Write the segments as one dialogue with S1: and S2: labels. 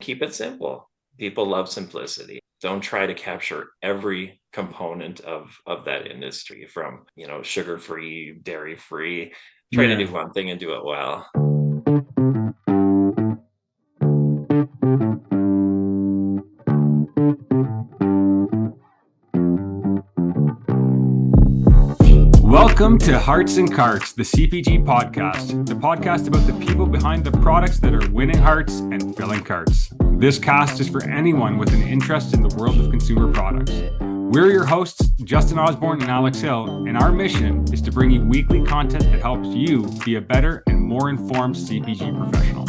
S1: Keep it simple. People love simplicity. Don't try to capture every component of that industry from, sugar-free, dairy-free. Try to do
S2: Yeah.
S1: one thing and do it well.
S2: Welcome to Hearts and Carts, the CPG podcast, the podcast about the people behind the products that are winning hearts and filling carts. This cast is for anyone with an interest in the world of consumer products. We're your hosts, Justin Osborne and Alex Hill, and our mission is to bring you weekly content that helps you be a better and more informed CPG professional.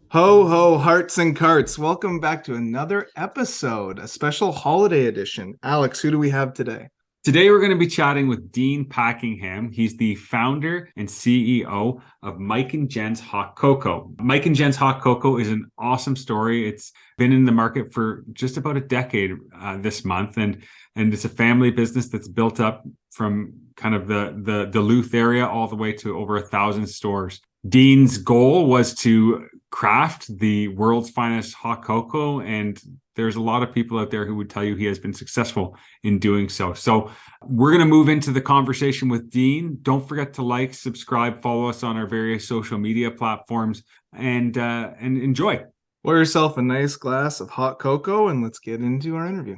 S3: Ho, ho, hearts and carts. Welcome back to another episode, a special holiday edition. Alex, who do we have today?
S2: Today, we're going to be chatting with Dean Packingham. He's the founder and CEO of Mike and Jen's Hot Cocoa. Mike and Jen's Hot Cocoa is an awesome story. It's been in the market for just about a decade this month, and it's a family business that's built up from kind of the Duluth area all the way to over 1,000 stores. Dean's goal was to craft the world's finest hot cocoa, and there's a lot of people out there who would tell you he has been successful in doing so. So we're going to move into the conversation with Dean. Don't forget to like, subscribe, follow us on our various social media platforms, and enjoy.
S3: Pour yourself a nice glass of hot cocoa and let's get into our interview.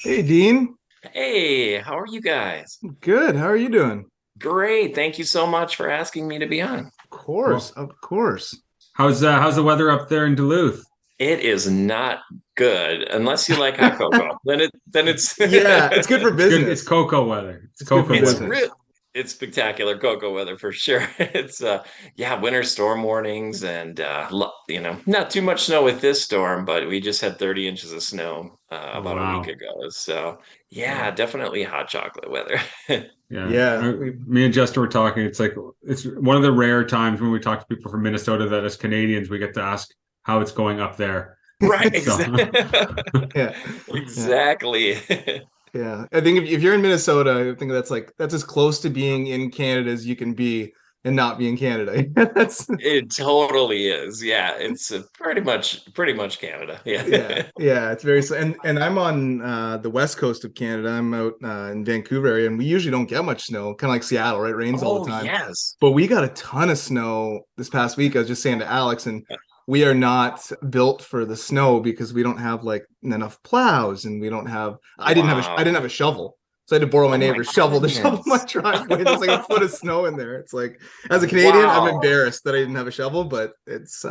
S3: Hey, Dean.
S1: Hey, how are you guys?
S3: Good. How are you doing?
S1: Great. Thank you so much for asking me to be on.
S3: Of course.
S2: How's the weather up there in Duluth?
S1: It is not good unless you like hot cocoa. Then it's
S3: Yeah, it's good for business.
S2: It's cocoa weather.
S3: It's cocoa
S1: it's it's spectacular cocoa weather for sure. It's winter storm warnings and not too much snow with this storm, but we just had 30 inches of snow about a week ago. So yeah, definitely hot chocolate weather.
S3: Yeah.
S2: Me and Justin were talking. It's one of the rare times when we talk to people from Minnesota that as Canadians we get to ask how it's going up there.
S1: Right.
S3: Yeah.
S1: Exactly.
S3: Yeah. I think if you're in Minnesota, I think that's as close to being in Canada as you can be and not be in Canada.
S1: It totally is. Yeah. It's pretty much Canada. Yeah.
S3: Yeah. It's very, and I'm on the west coast of Canada. I'm out in Vancouver area, and we usually don't get much snow, kind of like Seattle, right? It rains all the time.
S1: Yes.
S3: But we got a ton of snow this past week. I was just saying to Alex, and we are not built for the snow because we don't have like enough plows, and we don't have. I didn't have a shovel, so I had to borrow my neighbor's shovel to shovel my driveway. There's like a foot of snow in there. It's like, as a Canadian, I'm embarrassed that I didn't have a shovel, but it's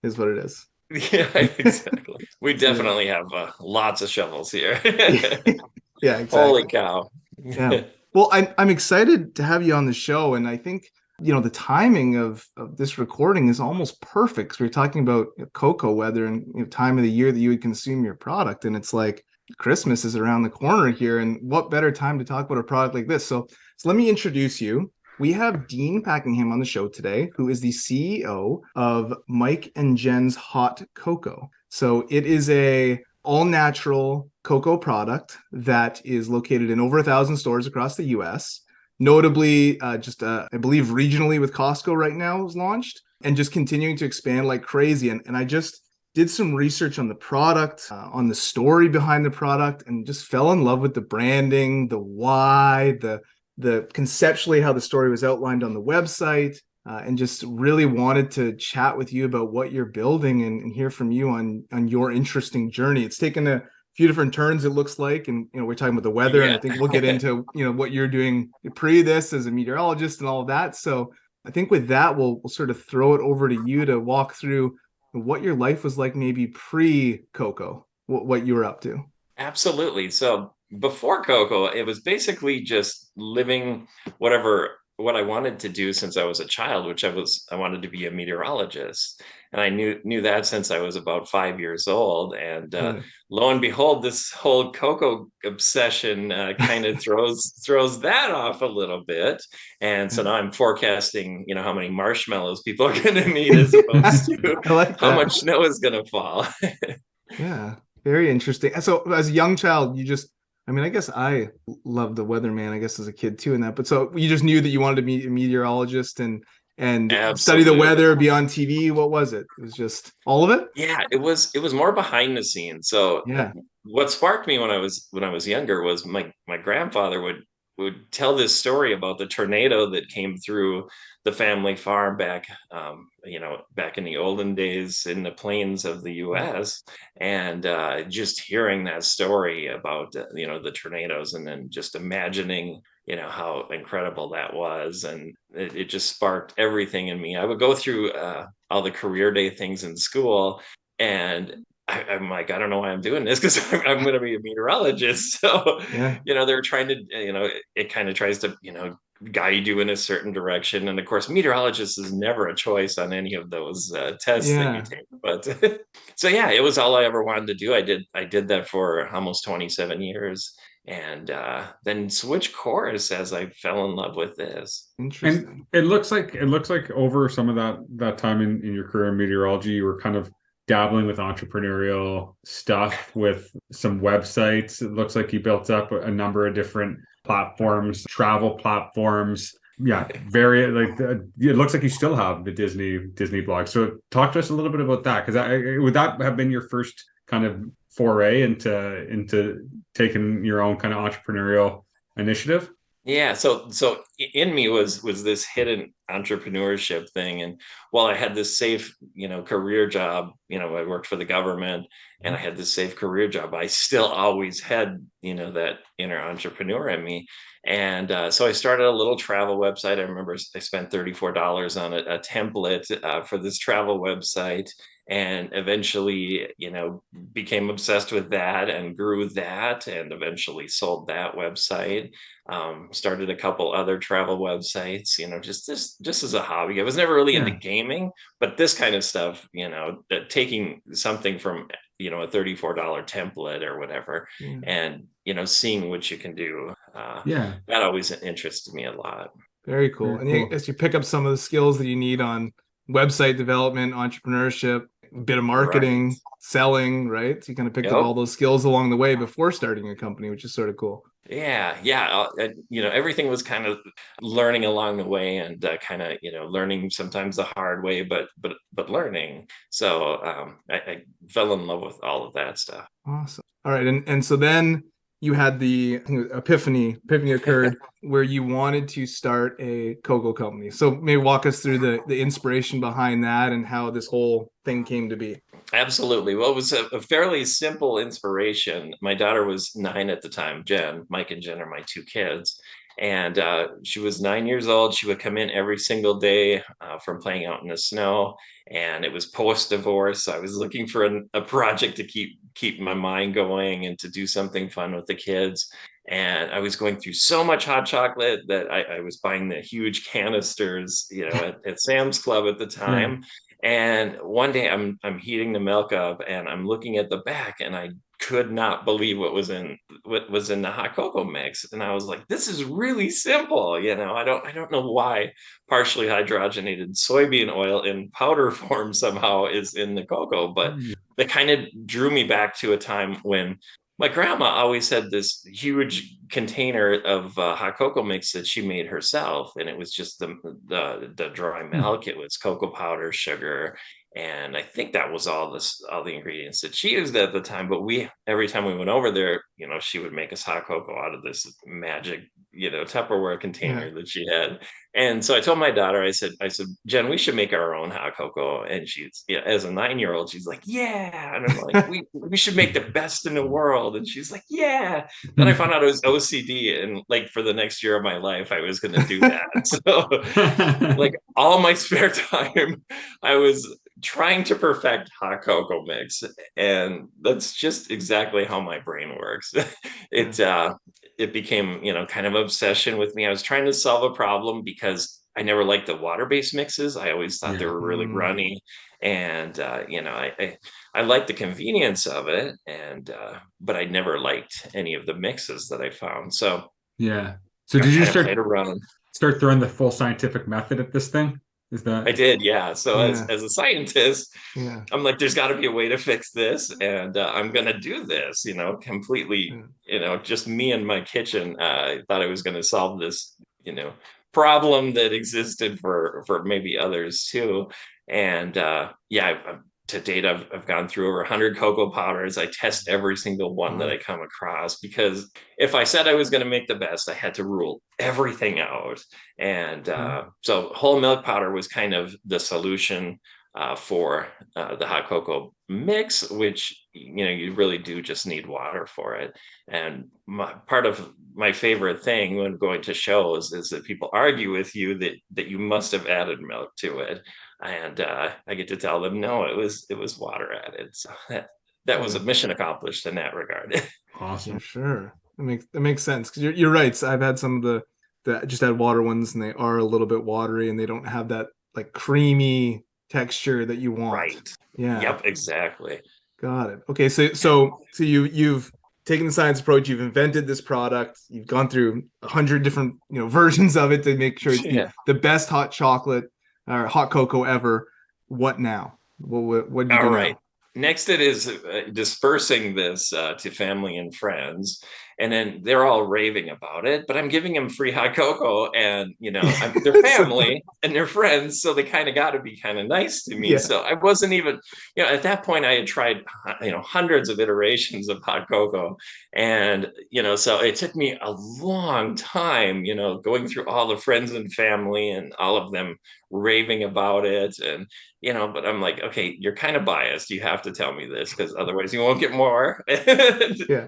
S3: is what it is.
S1: Yeah, exactly. We definitely have lots of shovels here.
S3: Yeah, exactly.
S1: Holy cow.
S3: Yeah. Well, I'm excited to have you on the show, and I think the timing of this recording is almost perfect because we're talking about cocoa weather and time of the year that you would consume your product, and it's like Christmas is around the corner here, and what better time to talk about a product like this? So let me introduce you. We have Dean Packingham on the show today, who is the CEO of Mike and Jen's Hot Cocoa. So it is a all-natural cocoa product that is located in over 1,000 stores across the U.S. Notably, I believe regionally with Costco right now is launched, and just continuing to expand like crazy. And I just did some research on the product, on the story behind the product, and just fell in love with the branding, the why, the conceptually how the story was outlined on the website, and just really wanted to chat with you about what you're building and hear from you on your interesting journey. It's taken a few different turns, it looks like, and we're talking about the weather, and I think we'll get into what you're doing pre this as a meteorologist and all of that. So I think with that, we'll sort of throw it over to you to walk through what your life was like maybe pre-cocoa, what you were up to.
S1: Absolutely. So before cocoa, it was basically just living what I wanted to do since I was a child, which I wanted to be a meteorologist. And I knew that since I was about 5 years old. And lo and behold, this whole cocoa obsession kind of throws that off a little bit. And so now I'm forecasting, how many marshmallows people are going to need as opposed to
S3: I like
S1: how
S3: that.
S1: much snow is going to fall.
S3: Yeah. Very interesting. And so as a young child, you just, I mean, I guess I loved the weatherman, I guess as a kid too in that. But so you just knew that you wanted to be a meteorologist and study the
S1: Absolutely.
S3: weather, be on TV. What was it? It was just all of it?
S1: Yeah, it was more behind the scenes. So
S3: Yeah.
S1: what sparked me when I was younger was my grandfather would tell this story about the tornado that came through the family farm back back in the olden days in the plains of the US, and just hearing that story about the tornadoes, and then just imagining how incredible that was, and it just sparked everything in me. I would go through all the career day things in school, and I'm like, I don't know why I'm doing this, because I'm going to be a meteorologist. So,
S3: Yeah.
S1: they're trying to, it kind of tries to, guide you in a certain direction. And of course, meteorologist is never a choice on any of those tests that you
S3: Yeah.
S1: take. But so yeah, it was all I ever wanted to do. I did that for almost 27 years, and then switch course as I fell in love with this.
S2: And
S3: Interesting.
S2: it looks like over some of that time in your career in meteorology, you were kind of dabbling with entrepreneurial stuff with some websites. It looks like you built up a number of different platforms, travel platforms. Yeah, very like it looks like you still have the Disney blog. So talk to us a little bit about that, because would that have been your first kind of foray into taking your own kind of entrepreneurial initiative?
S1: Yeah, so in me was this hidden entrepreneurship thing, and while I had this safe, career job, I worked for the government, and I had this safe career job, I still always had, that inner entrepreneur in me, and so I started a little travel website. I remember I spent $34 on a template for this travel website, and eventually, became obsessed with that and grew that, and eventually sold that website. Started a couple other travel websites, just as a hobby. I was never really into
S2: Yeah.
S1: gaming, but this kind of stuff, taking something from a $34 template or whatever,
S3: Yeah.
S1: and seeing what you can do.
S2: Yeah.
S1: That always interested me a lot.
S3: Very cool.
S2: Very
S3: And
S2: cool.
S3: as you pick up some of the skills that you need on website development, entrepreneurship, a bit of
S1: Right.
S3: marketing, selling, right? So you kind of picked up all
S1: Yep.
S3: those skills along the way before starting a company, which is sort of cool.
S1: Yeah, yeah. Everything was kind of learning along the way, and kind of, learning sometimes the hard way, but learning. So I fell in love with all of that stuff.
S3: Awesome. All right. And so then you had the, I think it was epiphany occurred where you wanted to start a cocoa company. So maybe walk us through the inspiration behind that and how this whole thing came to be.
S1: Absolutely. Well, it was a fairly simple inspiration. My daughter was 9 at the time, Jen. Mike and Jen are my two kids. And she was 9 years old. She would come in every single day from playing out in the snow. And it was post-divorce. So I was looking for a project to keep my mind going and to do something fun with the kids. And I was going through so much hot chocolate that I was buying the huge canisters, at Sam's Club at the
S2: Yeah.
S1: time. And one day I'm heating the milk up, and I'm looking at the back, and I could not believe what was in the hot cocoa mix. And I was like, this is really simple. I don't know why partially hydrogenated soybean oil in powder form somehow is in the cocoa, but that kind of drew me back to a time when my grandma always had this huge container of hot cocoa mix that she made herself, and it was just the dry milk. It was cocoa powder, sugar, and I think that was all the ingredients that she used at the time. But we every time we went over there, she would make us hot cocoa out of this magic, Tupperware
S3: Yeah.
S1: container that she had. And so I told my daughter, I said, Jen, we should make our own hot cocoa. And she's, as a 9-year-old, she's like, yeah. And I'm like, we should make the best in the world. And she's like, yeah. Then I found out it was OCD, and like for the next year of my life, I was going to do that. So, like all my spare time, I was trying to perfect hot cocoa mix, and that's just exactly how my brain works.
S3: Yeah.
S1: It became, kind of obsession with me. I was trying to solve a problem because I never liked the water-based mixes. I always thought they
S2: Yeah.
S1: were really
S3: Mm.
S1: runny, and I liked the convenience of it, and but I never liked any of the mixes that I found. So
S2: Yeah. So
S1: I
S2: did you
S1: kind of
S2: start
S1: played around.
S2: start throwing the full scientific method at this thing? Is
S1: I
S2: that?
S1: did, yeah. So
S3: Yeah.
S1: as a scientist,
S3: Yeah.
S1: I'm like, there's got to be a way to fix this, and I'm gonna do this. Completely.
S3: Yeah.
S1: Just me in my kitchen. I thought I was gonna solve this. Problem that existed for maybe others too. And yeah, to date, I've gone through over 100 cocoa powders. I test every single one that
S3: Wow.
S1: I come across because if I said I was going to make the best, I had to rule everything out. And
S3: Yeah.
S1: so whole milk powder was kind of the solution for the hot cocoa mix, which you really do just need water for it. And part of my favorite thing when going to shows is that people argue with you that you must have added milk to it, and I get to tell them no, it was water added. So that was a
S3: Yeah.
S1: mission accomplished in that regard.
S3: Yeah,
S2: Awesome.
S3: sure. That makes sense because you're right. So I've had some of the just add water ones, and they are a little bit watery, and they don't have that like creamy texture that you want.
S1: Right.
S3: Yeah,
S1: Yep, exactly.
S3: got it. Okay, so you've taken the science approach. You've invented this product. You've gone through 100 different versions of it to make sure it's the
S1: Yeah.
S3: the best hot chocolate or hot cocoa ever. What now? What do you
S1: All
S3: do
S1: right.
S3: now?
S1: Next, it is dispersing this to family and friends, and then they're all raving about it. But I'm giving them free hot cocoa, and they're
S3: So,
S1: family and they're friends, so they kind of got to be kind of nice to me.
S3: yeah,
S1: So I wasn't even, at that point, I had tried, hundreds of iterations of hot cocoa, and so it took me a long time, going through all the friends and family and all of them raving about it, and but I'm like, okay, you're kind of biased. You have to tell me this because otherwise you won't get more.
S3: yeah,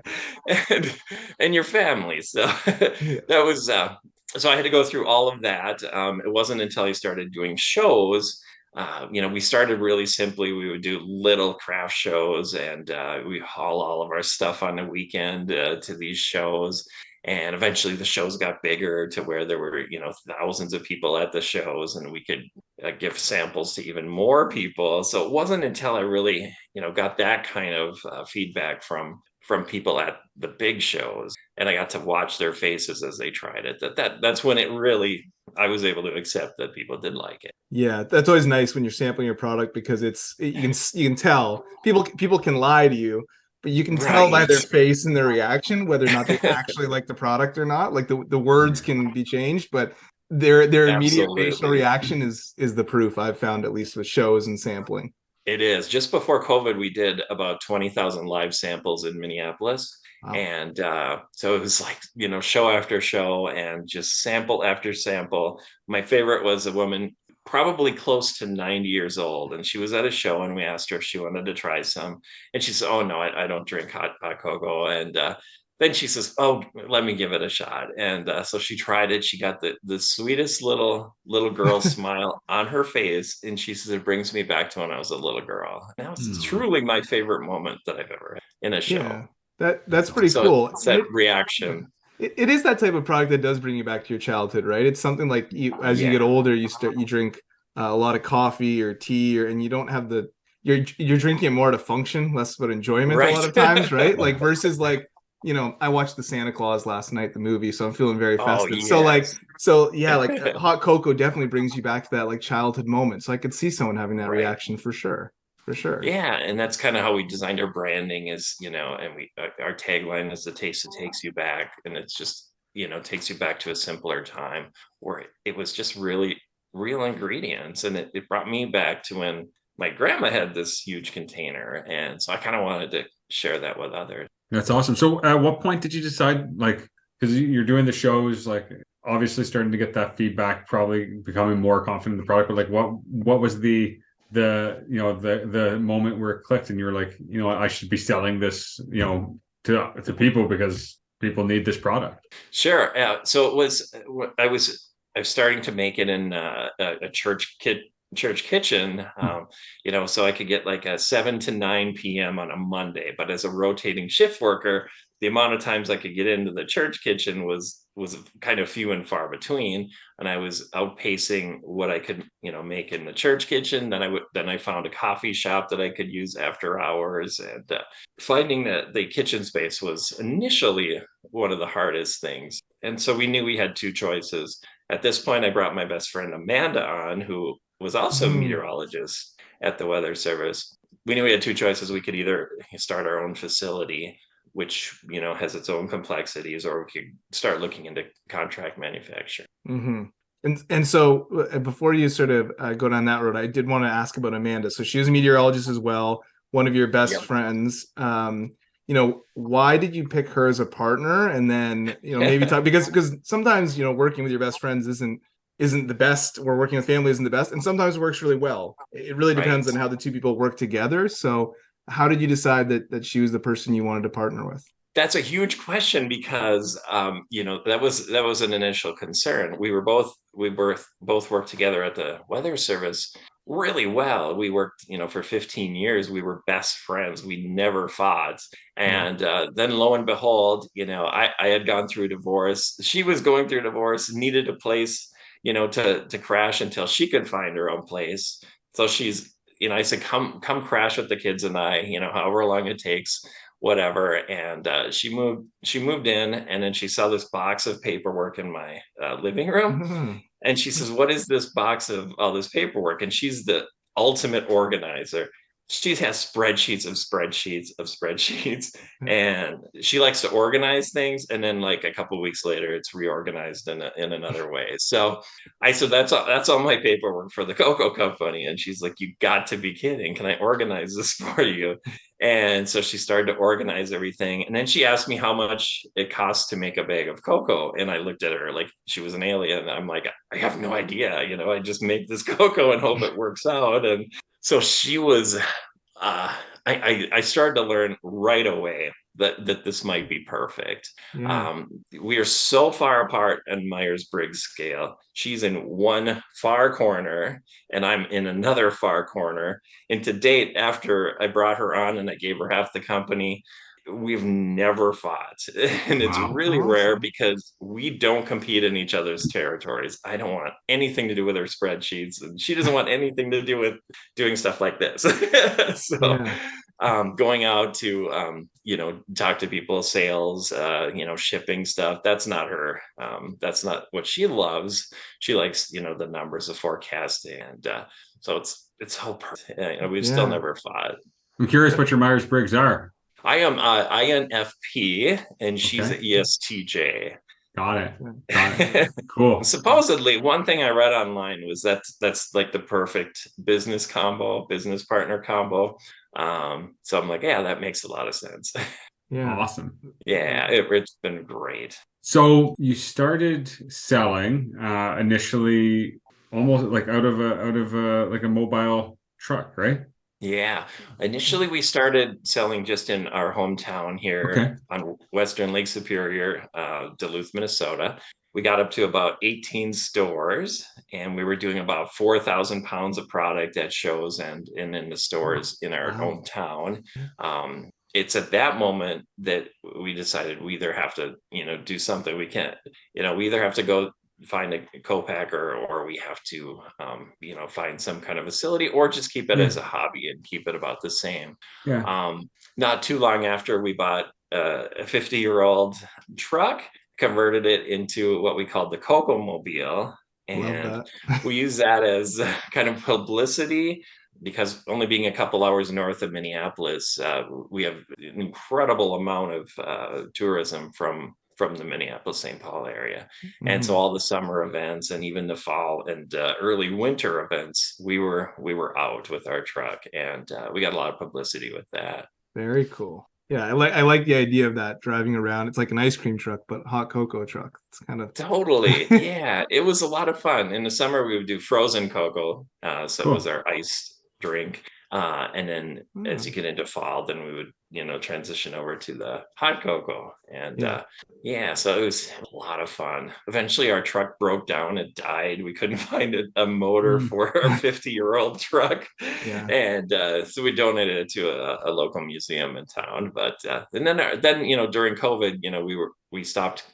S1: And your family. So
S3: yeah.
S1: that was so I had to go through all of that. It wasn't until I started doing shows. We started really simply. We would do little craft shows, and we haul all of our stuff on the weekend to these shows. And eventually, the shows got bigger to where there were, thousands of people at the shows, and we could give samples to even more people. So it wasn't until I really, got that kind of feedback from people at the big shows, and I got to watch their faces as they tried it. That's when it really I was able to accept that people did like it.
S3: Yeah, that's always nice when you're sampling your product because you can tell people can lie to you, but you can tell by
S1: Right.
S3: their face and their reaction whether or not they actually like the product or not. Like the words can be changed, but their immediate facial
S1: Absolutely.
S3: reaction is the proof I've found, at least with shows and sampling.
S1: It is. Just before COVID, we did about 20,000 live samples in Minneapolis.
S3: Wow.
S1: And so it was like, show after show and just sample after sample. My favorite was a woman probably close to 90 years old. And she was at a show, and we asked her if she wanted to try some. And she said, oh, no, I don't drink hot cocoa. And then she says, oh, let me give it a shot. And so she tried it. She got the sweetest little girl smile on her face. And she says, it brings me back to when I was a little girl. And that was
S2: Hmm.
S1: truly my favorite moment that I've ever had in a
S3: Yeah.
S1: show.
S3: That's
S2: So
S3: pretty
S1: So
S3: cool.
S1: it's
S3: And
S1: that
S3: yeah.
S1: reaction.
S3: It is that type of product that does bring you back to your childhood, right? It's something like as you get
S1: Yeah.
S3: older, you drink a lot of coffee or tea, and you don't have you're drinking it more to function, less about enjoyment a
S1: Right.
S3: lot of times, right? Like versus like, I watched the Santa Claus last night, the movie, so I'm feeling very
S1: Oh,
S3: festive. So like,
S1: yes.
S3: so yeah, like hot cocoa definitely brings you back to that like childhood moment. So I could see someone having that
S1: Right.
S3: reaction for sure, for sure.
S1: Yeah, and that's kind of how we designed our branding is, and our tagline is the taste that takes you back, and it's just, takes you back to a simpler time where it was just really real ingredients, and it brought me back to when my grandma had this huge container, and so I kind of wanted to share that with others.
S2: That's awesome. So at what point did you decide, like, because you're doing the shows, like obviously starting to get that feedback, probably becoming more confident in the product, but like what was the moment where it clicked and you're like, I should be selling this, to people because people need this product.
S1: Sure. So it was I was starting to make it in a church kitchen, so I could get like a 7 to 9 p.m. on a Monday. But as a rotating shift worker, the amount of times I could get into the church kitchen was kind of few and far between, and I was outpacing what I could make in the church kitchen. Then I found a coffee shop that I could use after hours, and finding that the kitchen space was initially one of the hardest things. And so we knew we had two choices. At this point, I brought my best friend Amanda on, who was also a meteorologist at the Weather Service. We knew we had two choices. We could either start our own facility, which, has its own complexities, or we could start looking into contract manufacturing.
S3: Mm-hmm. And so before you sort of go down that road, I did want to ask about Amanda. So she was a meteorologist as well, one of your best
S1: Yep.
S3: friends. Why did you pick her as a partner? And then, maybe talk, because sometimes, working with your best friends isn't the best, or working with family isn't the best, and sometimes it works really well. It really depends
S1: Right.
S3: on how the two people work together. So how did you decide that she was the person you wanted to partner with?
S1: That's a huge question because that was an initial concern. We both worked together at the Weather Service really well. We worked, for 15 years. We were best friends. We never fought. And then lo and behold, I had gone through a divorce. She was going through a divorce, needed a place, to crash until she could find her own place. So I said, come crash with the kids and I, however long it takes, whatever. And she moved in, and then she saw this box of paperwork in my living room,
S3: Mhm.
S1: and she says, what is this box of all this paperwork? And she's the ultimate organizer. She has spreadsheets of spreadsheets of spreadsheets, and she likes to organize things, and then like a couple of weeks later it's reorganized in another way. So I said, that's all my paperwork for the cocoa company. And she's like, you got to be kidding, can I organize this for you? And so she started to organize everything. And then she asked me how much it costs to make a bag of cocoa. And I looked at her like she was an alien. I'm like, I have no idea. I just make this cocoa and hope it works out. And so she was, I started to learn right away that this might be perfect.
S3: Yeah.
S1: We are so far apart in Myers-Briggs scale. She's in one far corner and I'm in another far corner. And to date, after I brought her on and I gave her half the company, we've never fought. And it's
S2: Wow.
S1: really rare
S3: Awesome.
S1: because we don't compete in each other's territories. I don't want anything to do with her spreadsheets, and she doesn't want anything to do with doing stuff like this. So
S3: Yeah.
S1: going out to talk to people, sales, shipping stuff, that's not her. That's not what she loves. She likes the numbers, the forecasting, and so it's all perfect. We've still
S3: Yeah.
S1: never fought.
S2: I'm curious what your Myers-Briggs are.
S1: I am INFP and she's
S2: Okay.
S1: an ESTJ.
S2: Got it. Got it. Cool.
S1: Supposedly, one thing I read online was that that's like the perfect business combo, business partner combo. So I'm like, yeah, that makes a lot of sense.
S3: Yeah.
S2: Awesome.
S1: Yeah, it's been great.
S2: So you started selling initially almost like out of a like a mobile truck, right?
S1: Yeah. Initially, we started selling just in our hometown here
S2: Okay.
S1: on Western Lake Superior, Duluth, Minnesota. We got up to about 18 stores, and we were doing about 4,000 pounds of product at shows and in the stores in our
S3: Wow.
S1: hometown. It's at that moment that we decided we either have to, do something. We can't, we either have to go find a co-packer, or we have to find some kind of facility, or just keep it
S2: Yeah.
S1: as a hobby and keep it about the same.
S2: Yeah.
S1: Not too long after, we bought a 50-year-old truck, converted it into what we called the Cocoa Mobile,
S3: Love
S1: and
S3: that.
S1: we use that as kind of publicity, because only being a couple hours north of Minneapolis, we have an incredible amount of tourism from the Minneapolis-St. Paul area. And so
S3: Mhm.
S1: all the summer events and even the fall and early winter events, we were out with our truck, and we got a lot of publicity with that.
S3: Very cool. Yeah, I like the idea of that, driving around. It's like an ice cream truck, but hot cocoa truck. It's kind of
S1: Totally. Yeah, it was a lot of fun. In the summer, we would do frozen cocoa. So it was
S2: Cool.
S1: our ice drink. And then as you
S3: Hmm.
S1: get into fall, then we would, transition over to the hot cocoa. And
S3: Yeah.
S1: yeah, so it was a lot of fun. Eventually, our truck broke down. It died. We couldn't find a motor
S3: Mm.
S1: for our 50-year-old truck.
S3: Yeah.
S1: And so we donated it to a local museum in town. But and then, during COVID, we stopped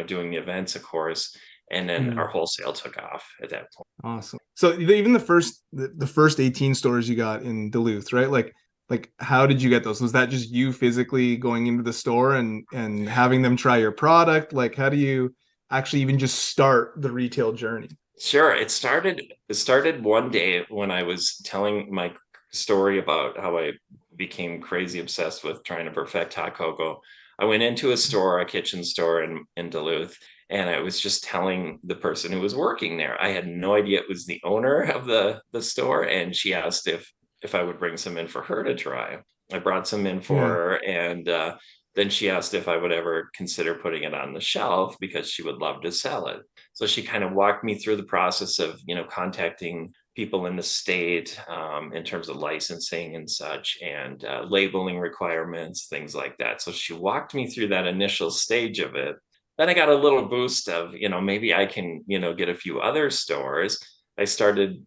S1: doing the events, of course, and then
S3: Mm.
S1: our wholesale took off at that point.
S3: Awesome. So even the first 18 stores you got in Duluth, right? Like how did you get those? Was that just you physically going into the store and having them try your product? Like how do you actually even just start the retail journey?
S1: Sure. It started one day when I was telling my story about how I became crazy obsessed with trying to perfect hot cocoa. I went into a store, a kitchen store in Duluth, and I was just telling the person who was working there. I had no idea it was the owner of the store, and she asked if I would bring some in for her to try. I brought some in for
S3: Yeah.
S1: her, and then she asked if I would ever consider putting it on the shelf because she would love to sell it. So she kind of walked me through the process of, contacting people in the state in terms of licensing and such, and labeling requirements, things like that. So she walked me through that initial stage of it. Then I got a little boost of, maybe I can, get a few other stores. I started,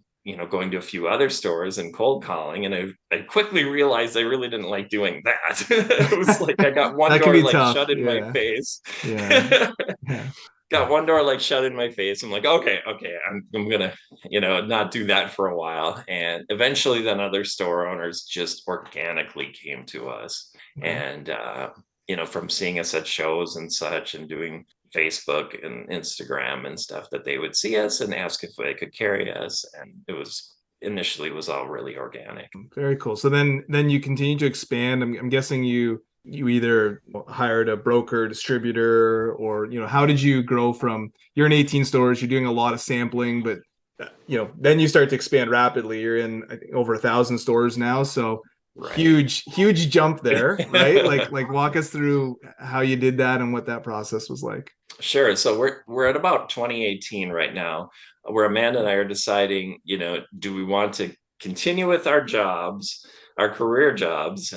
S1: going to a few other stores and cold calling, and I quickly realized I really didn't like doing that. It was like I got one
S3: That can
S1: door
S3: be
S1: like
S3: tough.
S1: shut in my
S3: Yeah.
S1: face.
S3: Yeah. Yeah.
S1: Got one door like shut in my face. I'm like, okay, I'm gonna, not do that for a while. And eventually, then other store owners just organically came to us,
S3: Okay.
S1: and from seeing us at shows and such, and doing Facebook and Instagram and stuff, that they would see us and ask if they could carry us, and it was initially was all really organic.
S3: Very cool. So then you continue to expand. I'm guessing you either hired a broker, distributor, or how did you grow from you're in 18 stores, you're doing a lot of sampling, but then you start to expand rapidly. You're in I think over 1,000 stores now, so
S1: Right.
S3: huge jump there, right? Like walk us through how you did that and what that process was like.
S1: Sure. So we're at about 2018 right now, where Amanda and I are deciding, do we want to continue with our jobs, our career jobs,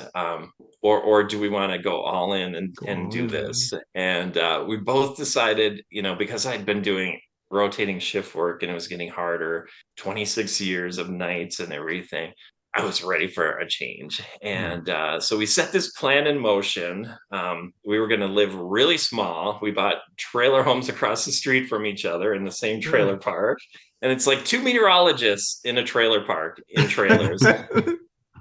S1: or do we want to go all in
S3: Go
S1: and
S3: all
S1: do
S3: in.
S1: this? And we both decided, because I'd been doing rotating shift work and it was getting harder, 26 years of nights and everything. I was ready for a change.
S2: Yeah.
S1: And so we set this plan in motion. We were going to live really small. We bought trailer homes across the street from each other in the same
S3: Yeah.
S1: trailer park. And it's like two meteorologists in a trailer park in trailers.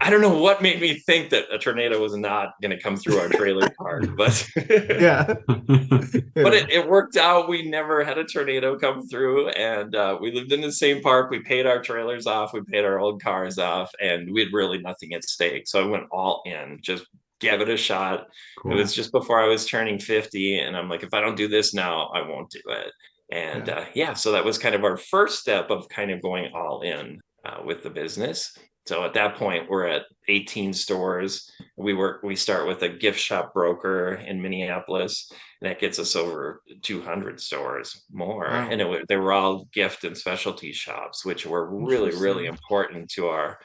S1: I don't know what made me think that a tornado was not going to come through our trailer park, but
S3: Yeah.
S1: but
S3: Yeah.
S1: it worked out. We never had a tornado come through, and we lived in the same park. We paid our trailers off, we paid our old cars off, and we had really nothing at stake. So I went all in, just gave it a shot. It
S2: Cool.
S1: was just before I was turning 50, and I'm like, if I don't do this now, I won't do it. And
S3: Yeah.
S1: yeah, so that was kind of our first step of kind of going all in with the business. So at that point, we're at 18 stores. We start with a gift shop broker in Minneapolis, and that gets us over 200 stores more. And
S3: Wow.
S1: they were all gift and specialty shops, which were really, really
S3: Interesting.
S1: important to our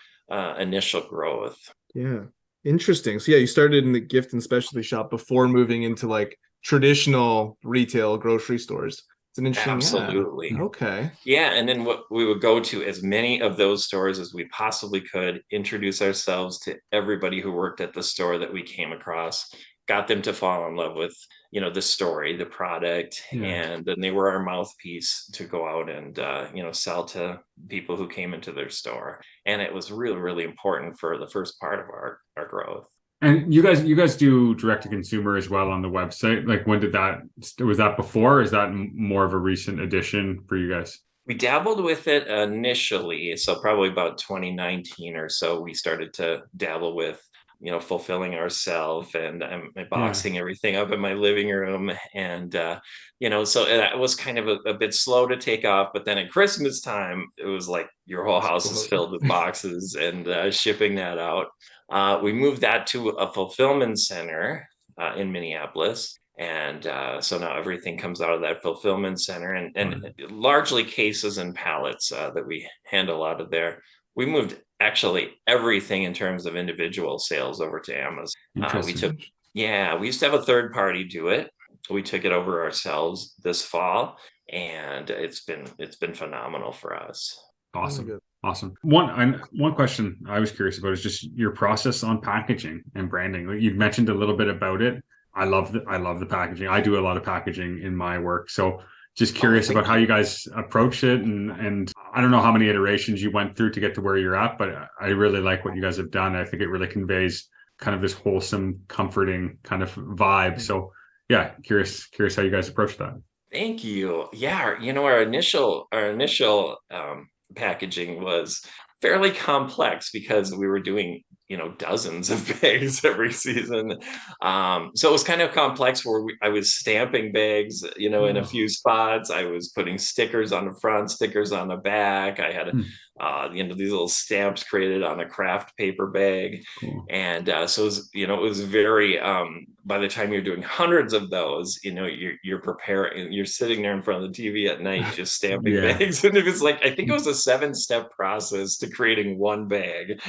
S1: initial growth.
S3: Yeah. Interesting. So yeah, you started in the gift and specialty shop before moving into like traditional retail grocery stores. It's an interesting, yeah.
S1: Absolutely.
S3: Okay.
S1: Yeah, and then what we would go to as many of those stores as we possibly could, introduce ourselves to everybody who worked at the store that we came across, got them to fall in love with, the story, the product,
S2: Yeah.
S1: and then they were our mouthpiece to go out and sell to people who came into their store. And it was really, really important for the first part of our growth.
S2: And you guys do direct to consumer as well on the website. Like when did that was that before? Or is that more of a recent addition for you guys?
S1: We dabbled with it initially, so probably about 2019 or so, we started to dabble with, fulfilling ourselves, and I'm
S2: Yeah.
S1: boxing everything up in my living room. And, so that was kind of a bit slow to take off. But then at Christmas time, it was like your whole house is
S3: Exploded.
S1: filled with boxes and shipping that out. We moved that to a fulfillment center in Minneapolis. And so now everything comes out of that fulfillment center, and
S2: Right.
S1: largely cases and pallets that we handle out of there. We moved actually everything in terms of individual sales over to Amazon. We took,
S2: Interesting.
S1: yeah, we used to have a third party do it. We took it over ourselves this fall, and it's been phenomenal for us.
S3: Really
S2: Awesome.
S3: good.
S2: Awesome. One question I was curious about is just your process on packaging and branding. Like you've mentioned a little bit about it. I love the packaging. I do a lot of packaging in my work. So just
S1: Oh,
S2: curious about
S1: thank
S2: how you
S1: you.
S2: guys approach it, and I don't know how many iterations you went through to get to where you're at, but I really like what you guys have done. I think it really conveys kind of this wholesome, comforting kind of vibe.
S3: Yeah.
S2: So yeah, curious how you guys approach that.
S1: Thank you. Yeah, our initial packaging was fairly complex because we were doing, dozens of bags every season. So it was kind of complex where I was stamping bags, in a
S3: Oh,
S1: few spots. I was putting stickers on the front, stickers on the back. I had,
S2: Hmm,
S1: these little stamps created on a craft paper bag.
S2: cool.
S1: And so it was very, by the time you're doing hundreds of those, you're preparing, you're sitting there in front of the TV at night just stamping
S2: Yeah,
S1: bags. And it was like, I think it was a 7-step process to creating one bag.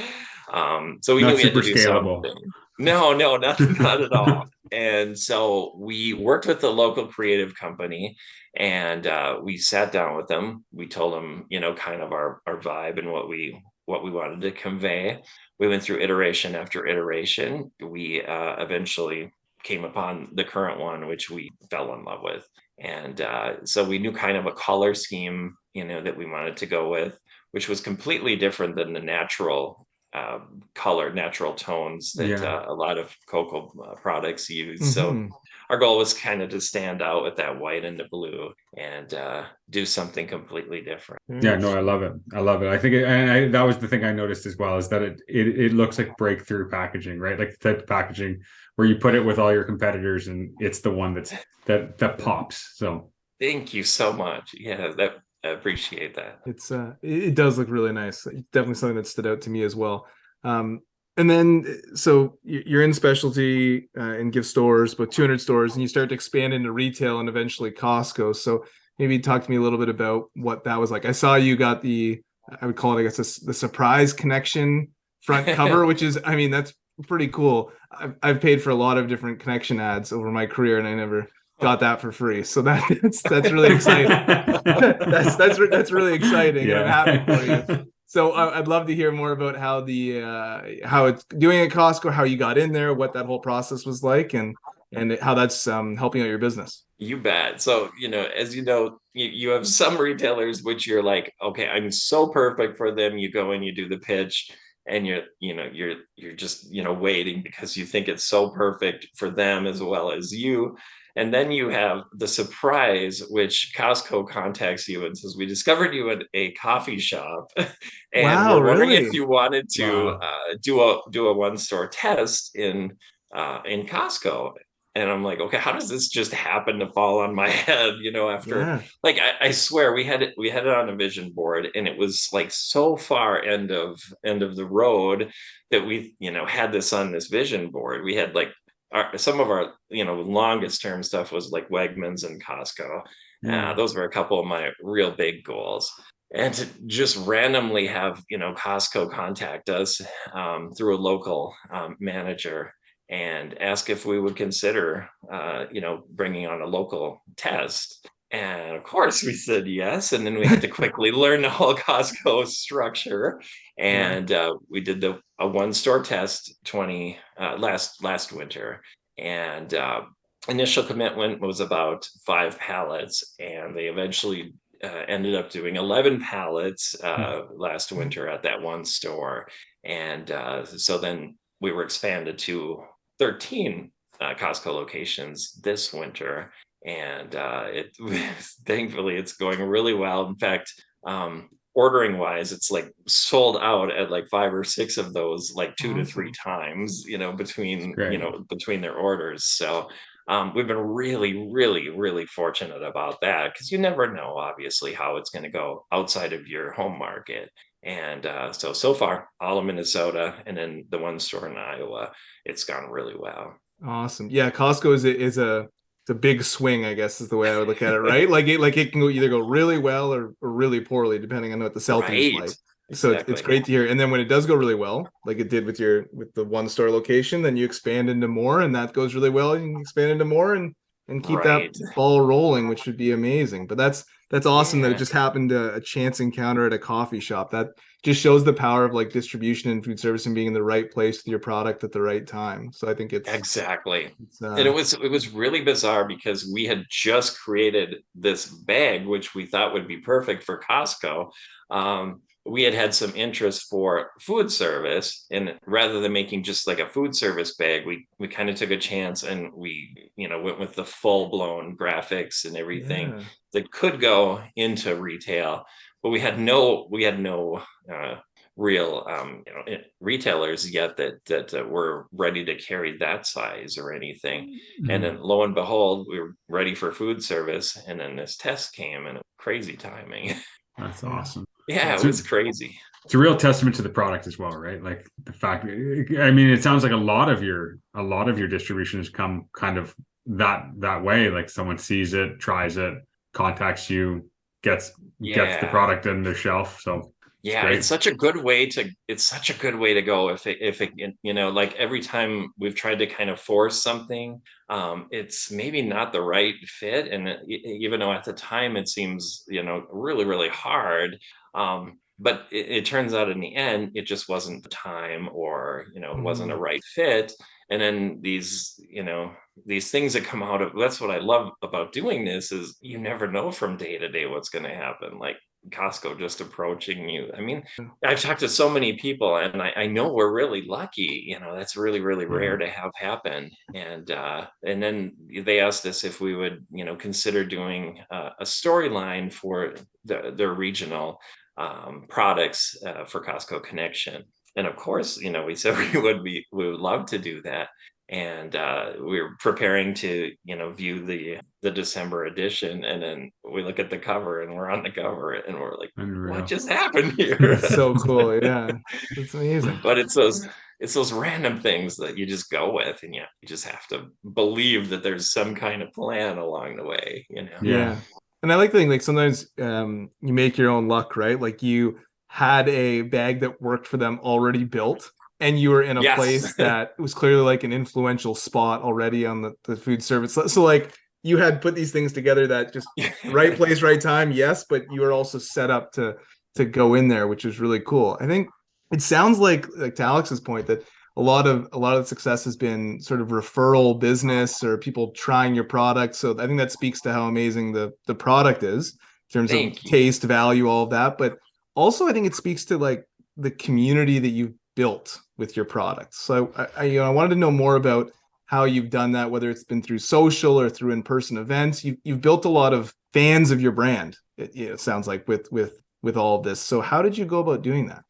S1: So we knew
S2: not
S1: we had
S2: super
S1: to do
S2: scalable.
S1: something. No, no, not at all. And so we worked with the local creative company, and we sat down with them. We told them, kind of our vibe and what we wanted to convey. We went through iteration after iteration. We eventually came upon the current one, which we fell in love with. And so we knew kind of a color scheme, that we wanted to go with, which was completely different than the natural color, natural tones that
S2: Yeah.
S1: a lot of cocoa products use. So
S3: hmm.
S1: our goal was kind of to stand out with that white and the blue and do something completely different.
S2: Yeah,
S3: Very
S2: no, I
S3: cool.
S2: love it. I love it. I think that was the thing I noticed as well is that it looks like breakthrough packaging, right? Like the type of packaging where you put it with all your competitors and it's the one that pops. So
S1: Thank you so much. Yeah, that I appreciate that.
S3: It does look really nice. Definitely something that stood out to me as well. Um, and then so you're in specialty in gift stores, about 200 stores, and you start to expand into retail and eventually Costco. So maybe talk to me a little bit about what that was like. I saw you got I would call it, I guess, the surprise connection front cover, which is, I mean, that's pretty cool. I've paid for a lot of different connection ads over my career, and I never got that for free. So that's really exciting. That's really exciting, and I'm happy for you.
S2: yeah.
S3: So I'd love to hear more about how the how it's doing at Costco, how you got in there, what that whole process was like, and how that's helping out your business.
S1: You bet. So, as you know, you have some retailers which you're like, okay, I'm so perfect for them. You go and you do the pitch, and you're just, waiting because you think it's so perfect for them as well as you. And then you have the surprise, which Costco contacts you and says, "We discovered you at a coffee shop, and
S3: Wow,
S1: we're wondering if
S3: really?
S1: you wanted to
S2: Wow.
S1: do a one-store test in Costco." And I'm like, okay, how does this just happen to fall on my head? After,
S3: Yeah.
S1: like, I swear we had it on a vision board, and it was like so far end of the road that we, had this on this vision board. We had like some of our, longest term stuff was like Wegmans and Costco.
S2: Yeah.
S1: Those were a couple of my real big goals. And to just randomly have, Costco contact us through a local manager and ask if we would consider, bringing on a local test. And of course, we said yes. And then we had to quickly learn the whole Costco structure.
S3: Yeah.
S1: And we did a one-store test last winter. And initial commitment was about 5 pallets, and they eventually ended up doing 11 pallets last winter at that one store. And so then we were expanded to 13 Costco locations this winter, and it thankfully it's going really well. In fact, ordering wise, it's like sold out at like 5 or 6 of those, like 2 to 3
S3: Awesome.
S1: times,
S2: It's
S1: between
S2: great.
S1: between their orders. So we've been really, really, really fortunate about that, because you never know, obviously, how it's going to go outside of your home market. And so far, all of Minnesota and then the one store in Iowa, it's gone really well.
S3: Awesome. Yeah, Costco is it's a big swing, I guess is the way I would look at it, right? Like it can either go really well or really poorly, depending on what the sell-through's
S1: Right.
S3: like. So it's
S1: Exactly.
S3: great to hear. And then when it does go really well, like it did with the one store location, then you expand into more, and that goes really well. You can expand into more and keep that
S1: Right.
S3: ball rolling, which would be amazing. But that's awesome that it
S1: Yeah.
S3: just happened a chance encounter at a coffee shop. That just shows the power of like distribution and food service and being in the right place with your product at the right time. So I think
S1: Exactly.
S3: it's
S1: And it was really bizarre because we had just created this bag, which we thought would be perfect for Costco, we had some interest for food service, and rather than making just like a food service bag, we kind of took a chance, and we went with the full blown graphics and everything
S3: Yeah.
S1: that could go into retail, but we had no real retailers yet that were ready to carry that size or anything. And then lo and behold, we were ready for food service, and then this test came, and it was crazy timing.
S2: That's
S3: Yeah.
S2: awesome.
S1: Yeah, it was crazy.
S2: It's a real testament to the product as well, right? Like the fact, I mean, it sounds like a lot of your distribution has come kind of that way. Like someone sees it, tries it, contacts you, gets the
S1: Yeah.
S2: product in their shelf. So it's
S1: Yeah,
S2: great.
S1: it's such a good way to go. If it like every time we've tried to kind of force something, it's maybe not the right fit, and even though at the time it seems really really hard, but it turns out in the end it just wasn't the time, or it wasn't a
S3: Mhm.
S1: right fit. And then these things that come out of, that's what I love about doing this, is you never know from day to day what's going to happen. Like Costco just approaching you. I mean, I've talked to so many people, and I know we're really lucky. That's really, really rare
S2: Yeah.
S1: to have happen. And then they asked us if we would, consider doing a storyline for their regional products for Costco Connection. And of course, we said we would love to do that. And we were preparing to view the December edition, and then we look at the cover, and we're on the cover, and we're like, what
S2: Unreal.
S1: just happened here?
S3: That's so cool. Yeah. That's amazing.
S1: But it's those random things that you just go with, and you just have to believe that there's some kind of plan along the way.
S2: Yeah.
S3: Yeah. And I like the thing, like sometimes you make your own luck, right? Like you had a bag that worked for them already built, and you were in a
S1: Yes.
S3: place that was clearly like an influential spot already on the food service. So like you had put these things together that just right place, right time, yes, but you were also set up to go in there, which is really cool. I think it sounds like to Alex's point that a lot of success has been sort of referral business or people trying your product. So I think that speaks to how amazing the product is in terms of
S1: Thank you.
S3: taste, value, all of that. But also I think it speaks to like the community that you've built with your products. So I wanted to know more about how you've done that, whether it's been through social or through in-person events. You've built a lot of fans of your brand. It sounds like with all of this. So how did you go about doing that?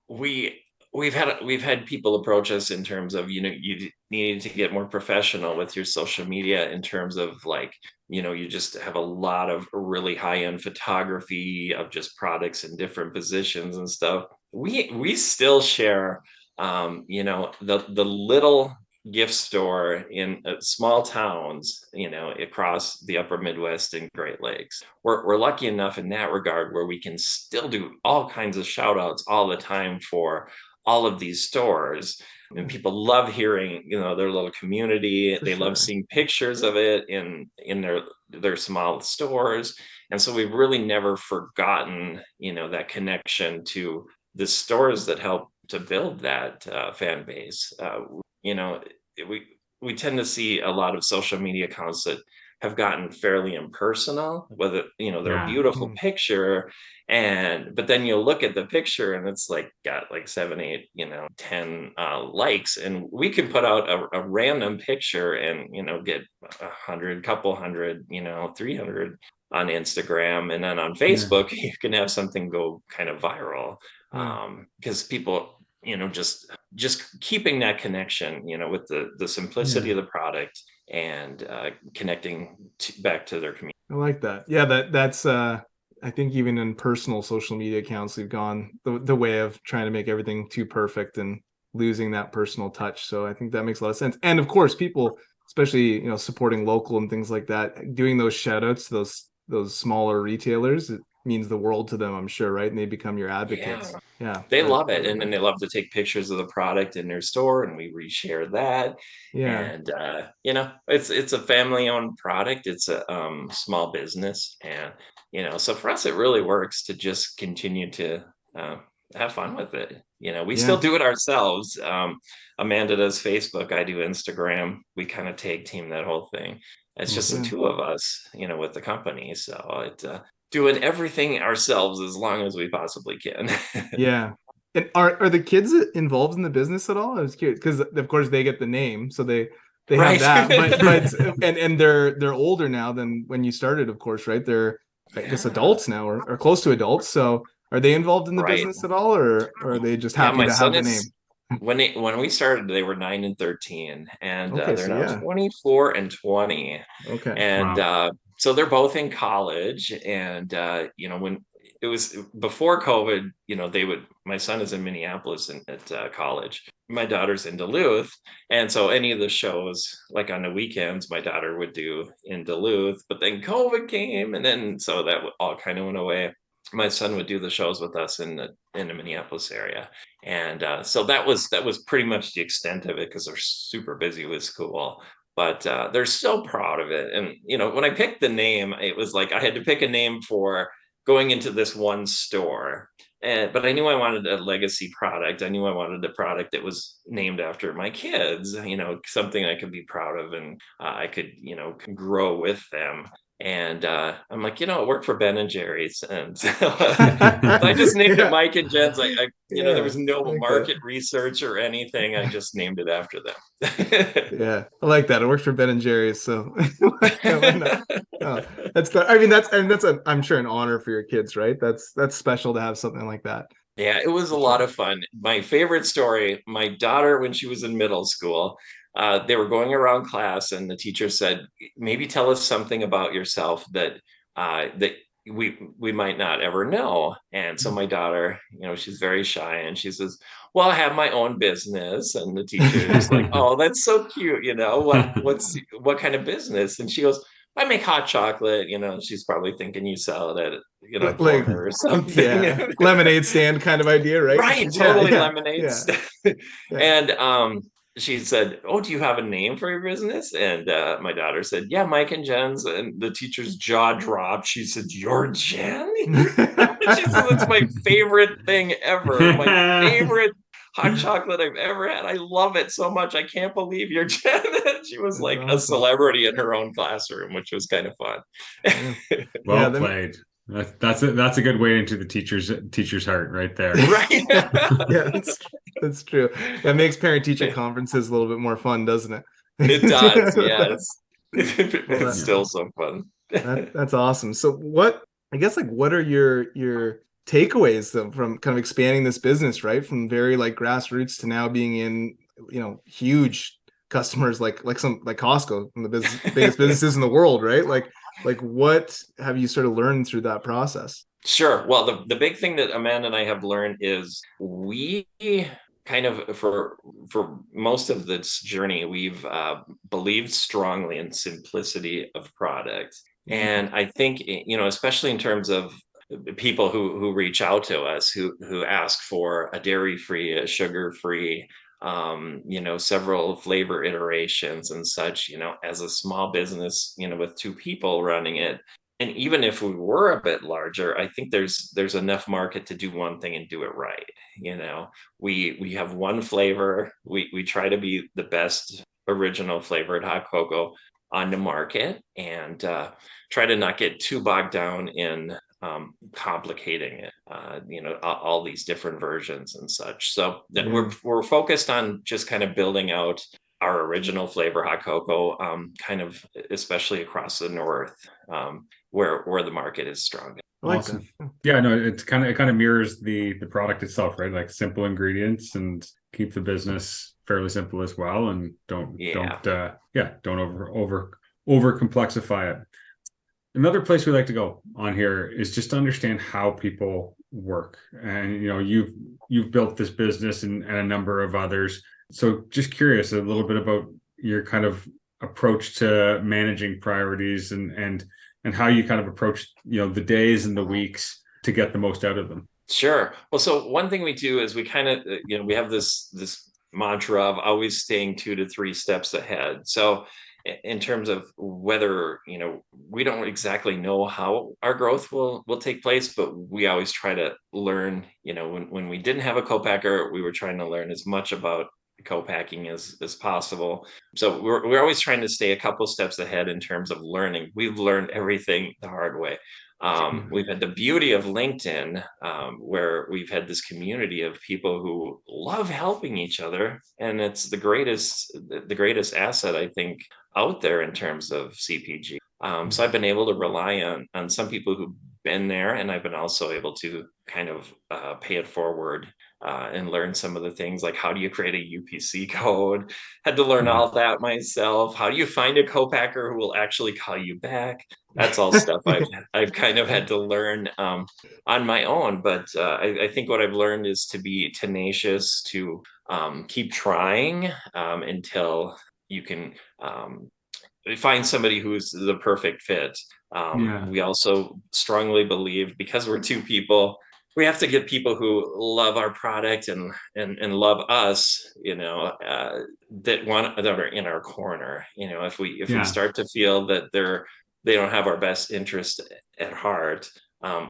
S1: We've had people approach us in terms of you needed to get more professional with your social media, in terms of like you just have a lot of really high-end photography of just products in different positions and stuff. We still share the little gift store in small towns across the upper Midwest and Great Lakes. We're lucky enough in that regard, where we can still do all kinds of shout outs all the time for all of these stores, and people love hearing their little community.
S3: For
S1: They love
S3: sure.
S1: seeing pictures of it in their small stores. And so we've really never forgotten that connection to the stores that help to build that fan base. You know, we tend to see a lot of social media accounts that have gotten fairly impersonal, whether they're a
S2: Yeah.
S1: beautiful
S3: Hmm.
S1: picture, but then you'll look at the picture, and it's like got like 7, 8, 10 likes, and we can put out a random picture and get 100, couple hundred, 300 on Instagram, and then on
S2: Yeah.
S1: Facebook you can have something go kind of viral,
S3: Yeah.
S1: because people just keeping that connection with the simplicity
S2: Yeah.
S1: of the product, and connecting back to their community.
S3: I like that. Yeah, that's I think even in personal social media accounts, we've gone the way of trying to make everything too perfect and losing that personal touch. So I think that makes a lot of sense. And of course, people, especially, supporting local and things like that, doing those shout outs to those smaller retailers, it means the world to them, I'm sure, right? And they become your
S1: Yeah,
S3: advocates. Yeah,
S1: they
S3: that's
S1: love it,
S3: really
S1: and then
S3: good.
S1: they love to take pictures of the product in their store, and we reshare that.
S3: Yeah.
S1: And it's a family owned product. It's a small business, and so for us it really works to just continue to uh, have fun with it. We still
S3: Yeah.
S1: do it ourselves. Amanda does Facebook, I do Instagram. We kind of tag team that whole thing. It's just the
S2: Awesome.
S3: Yeah.
S1: two of us with the company, so it doing everything ourselves as long as we possibly can.
S3: Yeah. And are the kids involved in the business at all? I was curious because of course they get the name, so they have
S1: Right.
S3: that. But and they're older now than when you started, of course, right? They're I guess
S1: Yeah.
S3: adults now or close to adults. So are they involved in the
S1: Right.
S3: business at all, or are they just
S1: Yeah,
S3: happy
S1: my
S3: to have
S1: son
S3: the
S1: is
S3: name?
S1: when we started, they were 9 and 13, and
S3: Okay,
S1: they're
S3: so
S1: now
S3: yeah.
S1: 24 and 20.
S3: Okay.
S1: And
S2: Wow.
S1: so they're both in college. And when it was before COVID, my son is in Minneapolis at college. My daughter's in Duluth. And so any of the shows, like on the weekends, my daughter would do in Duluth. But then COVID came, and then so that all kind of went away. My son would do the shows with us in the Minneapolis area. And so that was pretty much the extent of it, because they're super busy with school. But they're so proud of it. And when I picked the name, it was like I had to pick a name for going into this one store. But I knew I wanted a legacy product. I knew I wanted a product that was named after my kids, something I could be proud of, and I could, grow with them. And I'm like, it worked for Ben and Jerry's. And so I just named it
S3: Yeah.
S1: Mike and Jen's. There
S3: Yeah.
S1: was no
S3: I like that.
S1: market research or anything. I just named it after them.
S3: Yeah, I like that. It works for Ben and Jerry's, so why not? Oh, that's good. I mean, I'm sure an honor for your kids, right? That's special to have something like that.
S1: Yeah, it was a
S3: For
S1: lot
S3: sure.
S1: of fun. My favorite story, my daughter, when she was in middle school, they were going around class, and the teacher said, maybe tell us something about yourself that we might not ever know. And so my daughter, she's very shy, and she says, well, I have my own business. And the teacher is like, oh, that's so cute. What kind of business? And she goes, I make hot chocolate. She's probably thinking you sell it at a
S3: Like,
S1: corner or something.
S3: yeah, lemonade stand kind of idea, right?
S1: Right,
S3: Yeah,
S1: totally
S3: yeah,
S1: lemonade
S3: yeah,
S1: stand.
S3: yeah.
S1: And she said, oh, do you have a name for your business? And my daughter said, yeah, Mike and Jen's. And the teacher's jaw dropped. She said, you're Jen? She said, that's my favorite thing ever. My favorite hot chocolate I've ever had. I love it so much. I can't believe you're Jen. And she was
S3: That's
S1: like a
S3: awesome.
S1: celebrity in her own classroom, which was kind of fun.
S3: Yeah, yeah.
S2: Well played. That's a good way into the teacher's heart right there.
S1: Right.
S3: Yeah, that's true. That makes parent-teacher conferences a little bit more fun, doesn't it?
S1: It does, yes.
S3: Well,
S1: It's still so fun.
S3: that's awesome. So I guess like what are your takeaways though, from kind of expanding this business, right? From very like grassroots to now being in, huge customers like some like Costco, one of the biggest businesses in the world, right? Like what have you sort of learned through that process?
S1: Sure. Well, the big thing that Amanda and I have learned is we kind of for most of this journey, we've believed strongly in simplicity of product.
S3: Okay.
S1: And I think, especially in terms of people who reach out to us, who ask for a dairy-free, a sugar-free, several flavor iterations and such, as a small business, with two people running it. And even if we were a bit larger, I think there's enough market to do one thing and do it right. We have one flavor. We try to be the best original flavored hot cocoa on the market, and try to not get too bogged down in complicating it, all these different versions and such. So that
S3: Yeah.
S1: we're focused on just kind of building out our original flavor hot cocoa, kind of especially across the north, where the market is strong.
S3: I like that.
S2: Awesome. Yeah, no, it kind of mirrors the product itself, right? Like simple ingredients and keep the business fairly simple as well, and don't
S1: Yeah.
S2: don't over complexify it. Another place we like to go on here is just to understand how people work. And you've built this business and a number of others. So just curious a little bit about your kind of approach to managing priorities and how you kind of approach, the days and the weeks to get the most out of them.
S1: Sure. Well, so one thing we do is we kind of, we have this mantra of always staying 2 to 3 steps ahead. So in terms of whether, we don't exactly know how our growth will take place, but we always try to learn, when we didn't have a co-packer, we were trying to learn as much about co-packing as possible. So we're always trying to stay a couple steps ahead in terms of learning. We've learned everything the hard way. We've had the beauty of LinkedIn, where we've had this community of people who love helping each other, and it's the greatest asset I think out there in terms of CPG. So I've been able to rely on some people who've been there, and I've been also able to kind of pay it forward and learn some of the things like how do you create a UPC code? Had to learn
S2: Yeah.
S1: all that myself. How do you find a co-packer who will actually call you back? That's all stuff I've kind of had to learn on my own. But I think what I've learned is to be tenacious, to keep trying until you can find somebody who's the perfect fit.
S2: Yeah.
S1: We also strongly believe because we're two people, we have to get people who love our product and love us, that are in our corner. If we
S2: Yeah.
S1: start to feel that they don't have our best interest at heart,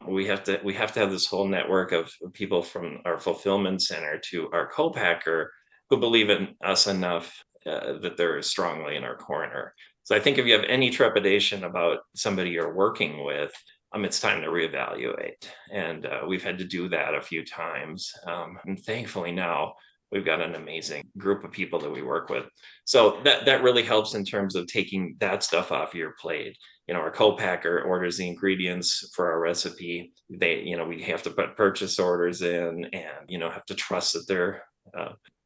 S1: we have to have this whole network of people from our fulfillment center to our co-packer who believe in us enough that they're strongly in our corner. So I think if you have any trepidation about somebody you're working with, it's time to reevaluate. And we've had to do that a few times. And thankfully now we've got an amazing group of people that we work with. So that really helps in terms of taking that stuff off your plate. Our co-packer orders the ingredients for our recipe. We have to put purchase orders in, and have to trust that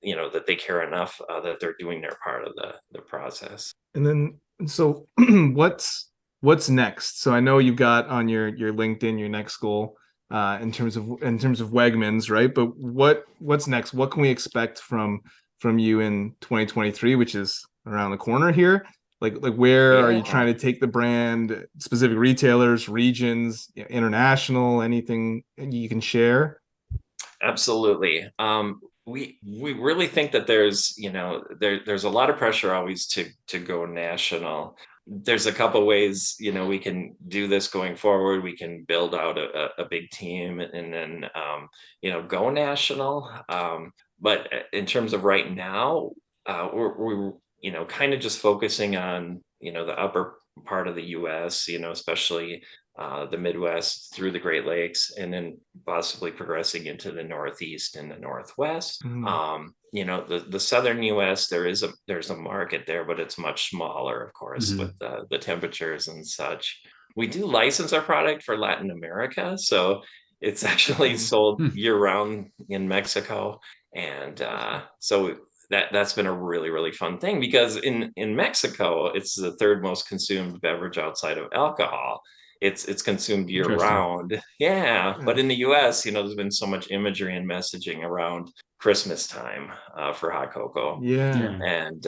S1: that they care enough that they're doing their part of the process.
S3: And then, so what's next? So I know you've got on your LinkedIn your next goal in terms of Wegmans, right? But what's next? What can we expect from you in 2023, which is around the corner here? Like where are you trying to take the brand? Specific retailers, regions, international? Anything you can share?
S1: Absolutely. We really think that there's a lot of pressure always to go national. There's a couple ways we can do this going forward. We can build out a big team and then go national. But in terms of right now, we're kind of just focusing on the upper part of the U.S. Especially the Midwest through the Great Lakes, and then possibly progressing into the Northeast and the Northwest. The Southern U.S. there's a market there, but it's much smaller, of course, with the temperatures and such. We do license our product for Latin America, so it's actually sold year round in Mexico, and so that's been a really, really fun thing, because in Mexico, it's the third most consumed beverage outside of alcohol. It's consumed year round. Yeah. But in the US, there's been so much imagery and messaging around Christmas time for hot cocoa.
S3: Yeah.
S1: And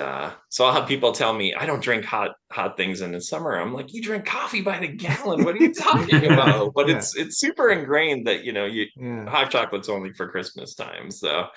S1: so I'll have people tell me, I don't drink hot things in the summer. I'm like, you drink coffee by the gallon. What are you talking about? But it's super ingrained that hot chocolate's only for Christmas time. So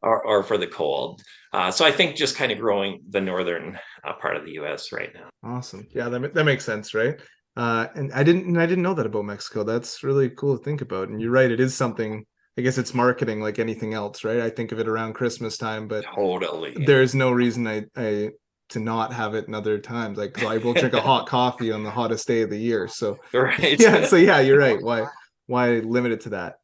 S1: or for the cold. So I think just kind of growing the northern part of the US right now.
S3: Awesome. Yeah, that makes sense, right? And I didn't know that about Mexico. That's really cool to think about. And you're right, it is something. I guess it's marketing like anything else, right? I think of it around Christmas time, but
S1: totally,
S3: there's no reason I to not have it in other times. Like, so I will drink a hot coffee on the hottest day of the year. So
S1: right,
S3: so you're right. Why limit it to that?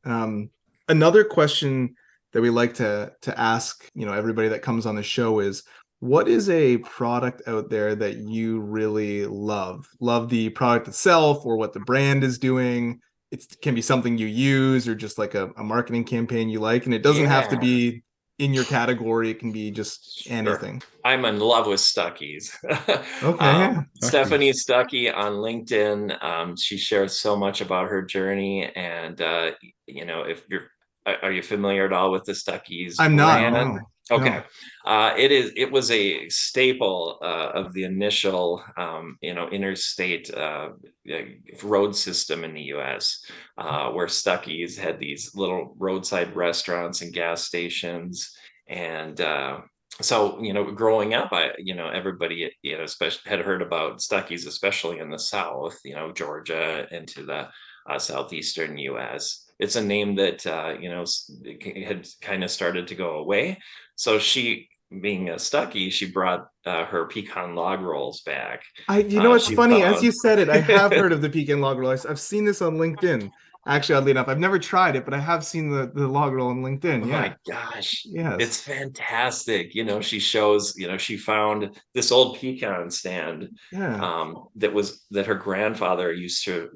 S3: Another question that we like to ask, everybody that comes on the show is, what is a product out there that you really love? Love the product itself, or what the brand is doing? It can be something you use, or just like a marketing campaign you like. And it doesn't have to be in your category. It can be just anything.
S1: I'm in love with Stuckey's.
S3: Okay.
S1: Stephanie Stuckey on LinkedIn. She shares so much about her journey. And, are you familiar at all with the Stuckey's
S3: I'm
S1: brand?
S3: not. No.
S1: Okay.
S3: No.
S1: It was a staple of the initial, interstate road system in the US, where Stuckey's had these little roadside restaurants and gas stations. And so, growing up, everybody, especially had heard about Stuckey's, especially in the South, Georgia into the southeastern US. It's a name that, had kind of started to go away. So she being a Stuckey, she brought her pecan log rolls back.
S3: You know, what's
S1: She
S3: funny, as
S1: found.
S3: you said it, I have heard of the pecan log roll. I've seen this on LinkedIn. Actually, oddly enough, I've never tried it, but I have seen the log roll on LinkedIn.
S1: Oh
S3: Yeah.
S1: my gosh,
S3: Yes.
S1: it's fantastic. She shows, she found this old pecan stand
S3: Yeah.
S1: that her grandfather used to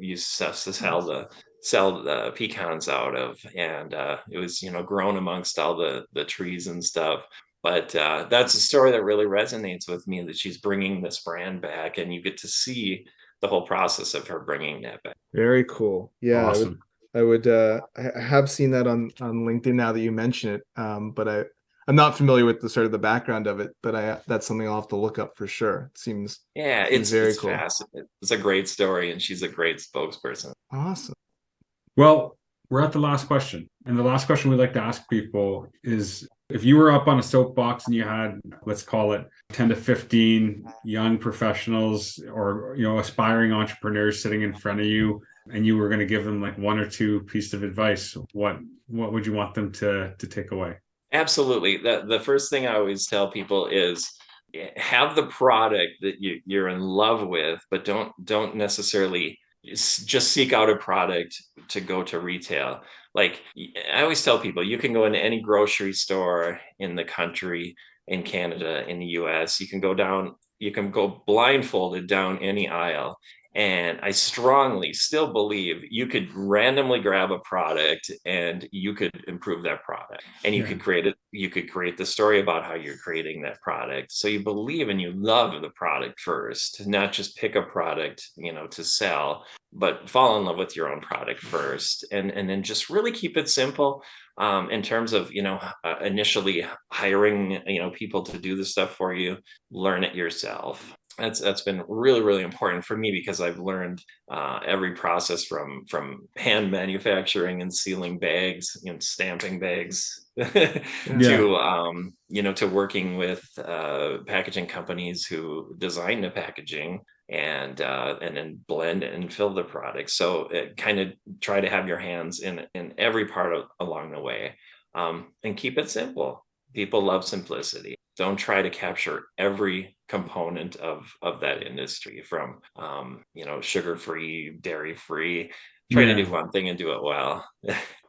S1: sell the pecans out of, and it was, grown amongst all the trees and stuff. But that's a story that really resonates with me, that she's bringing this brand back, and you get to see the whole process of her bringing that back.
S3: Very cool. Yeah,
S2: Awesome.
S3: I have seen that on LinkedIn now that you mention it. But I'm not familiar with the sort of the background of it, but that's something I'll have to look up for sure. It
S1: Yeah,
S3: seems very
S1: it's
S3: cool.
S1: fascinating. It's a great story, and she's a great spokesperson.
S3: Awesome.
S2: Well, we're at the last question. And the last question we like to ask people is, if you were up on a soapbox and you had, let's call it 10 to 15 young professionals or, aspiring entrepreneurs sitting in front of you, and you were going to give them like one or two pieces of advice, what would you want them to take away?
S1: Absolutely. The first thing I always tell people is, have the product that you're in love with, but don't necessarily just seek out a product to go to retail. Like, I always tell people, you can go into any grocery store in the country, in Canada, in the US. You can go blindfolded down any aisle. And I strongly still believe you could randomly grab a product and you could improve that product. And you
S2: Yeah.
S1: could create the story about how you're creating that product. So you believe and you love the product first, not just pick a product, to sell, but fall in love with your own product first. And then just really keep it simple, in terms of, initially hiring, people to do the stuff for you. Learn it yourself. That's been really, really important for me, because I've learned every process from hand manufacturing and sealing bags, stamping bags,
S2: Yeah.
S1: to working with packaging companies who design the packaging, and then blend and fill the product. So kind of try to have your hands in every part along the way, and keep it simple. People love simplicity. Don't try to capture every component of that industry, from sugar free, dairy free. Try to
S2: Yeah.
S1: do one thing and do it well.